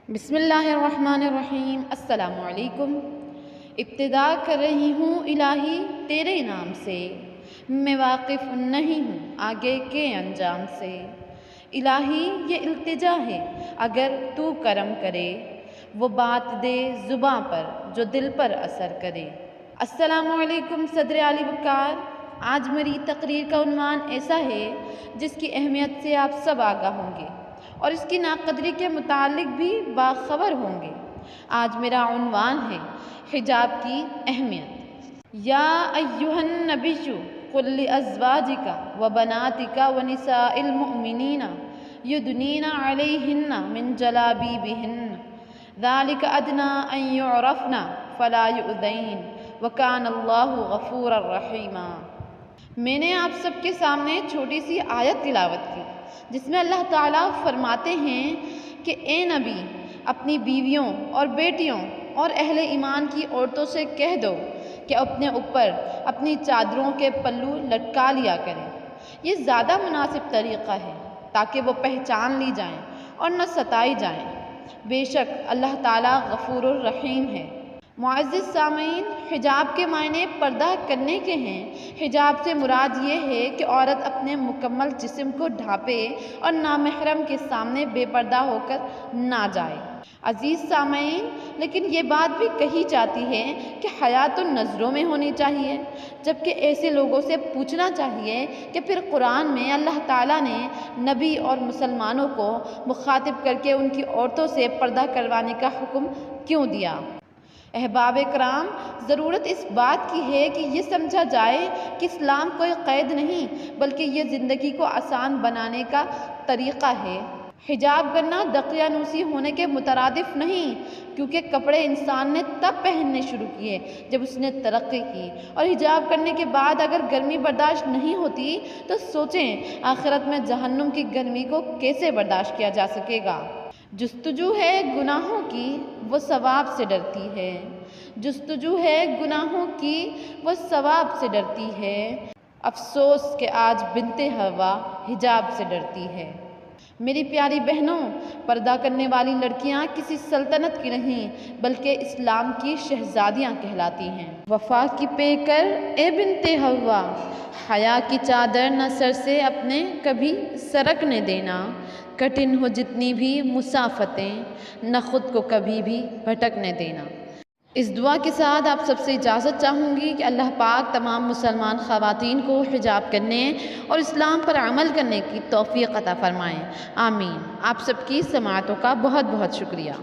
बिस्मिल्लाहिर्रहमानिर्रहीम। अस्सलामुअलैकुम। इब्तिदा कर रही हूँ इलाही तेरे नाम से, मैं वाकिफ़ नहीं हूँ आगे के अंजाम से। इलाही ये इल्तिजा है अगर तू करम करे, वो बात दे ज़ुबां पर जो दिल पर असर करे। अस्सलामुअलैकुम सदर आली वक़ार। आज मेरी तकरीर का उन्वान ऐसा है जिसकी अहमियत से आप सब आगाह होंगे और इसकी नाक़दरी के मुतालिक भी बाखबर होंगे। आज मेरा उन्वान है हिजाब की अहमियत। या अय्युहन नबिय्यु कुल लिअज़वाजिका व बनातिका व निसाइल मुअमिनीना युदनीना अलैहिन्ना मिन जलाबीबिहिन्न ज़ालिका अदना अन युअरफ़ना फ़ला युअज़ैन व कानल्लाहु गफ़ूरर रहीमा। मैंने आप सबके सामने छोटी सी आयत तिलावत की जिसमें अल्लाह ताला फरमाते हैं कि ए नबी, अपनी बीवियों और बेटियों और अहले ईमान की औरतों से कह दो कि अपने ऊपर अपनी चादरों के पल्लू लटका लिया करें। ये ज़्यादा मुनासिब तरीक़ा है ताकि वो पहचान ली जाएं और न सताई जाएं। बेशक अल्लाह ताला गफ़ूरुर रहीम है। मुअज़्ज़िज़ सामीन, हिजाब के मायने पर्दा करने के हैं। हिजाब से मुराद ये है कि औरत अपने मुकम्मल जिस्म को ढांपे और नामहरम के सामने बेपर्दा होकर ना जाए। अज़ीज़ सामीन, लेकिन ये बात भी कही जाती है कि हया तो नज़रों में होनी चाहिए, जबकि ऐसे लोगों से पूछना चाहिए कि फिर कुरान में अल्लाह ताला ने नबी और मुसलमानों को मुखातिब करके उनकी औरतों से पर्दा करवाने का हुक्म क्यों दिया। अहबाब कराम, ज़रूरत इस बात की है कि ये समझा जाए कि इस्लाम कोई क़ैद नहीं बल्कि ये ज़िंदगी को आसान बनाने का तरीक़ा है। हिजाब करना दकियानूसी होने के मुतरादिफ नहीं, क्योंकि कपड़े इंसान ने तब पहनने शुरू किए जब उसने तरक्की की, और हिजाब करने के बाद अगर गर्मी बर्दाश्त नहीं होती तो सोचें आखिरत में जहन्नुम की गर्मी को कैसे बर्दाश्त किया जा सकेगा। जुस्तजू है गुनाहों की वो सवाब से डरती है, जुस्तजू है गुनाहों की वो सवाब से डरती है। अफसोस कि आज बिन्ते हवा हिजाब से डरती है। मेरी प्यारी बहनों, पर्दा करने वाली लड़कियां किसी सल्तनत की नहीं बल्कि इस्लाम की शहजादियां कहलाती हैं। वफ़ा की पेकर ए बिन्ते हवा, हया की चादर न सर से अपने कभी सरकने देना। कठिन हो जितनी भी मुसाफतें, न खुद को कभी भी भटकने देना। इस दुआ के साथ आप सबसे इजाज़त चाहूँगी कि अल्लाह पाक तमाम मुसलमान ख़वातीन को हिजाब करने और इस्लाम पर अमल करने की तौफ़ीक़ अता फ़रमाएँ। आमीन। आप सबकी समाअतों का बहुत बहुत शुक्रिया।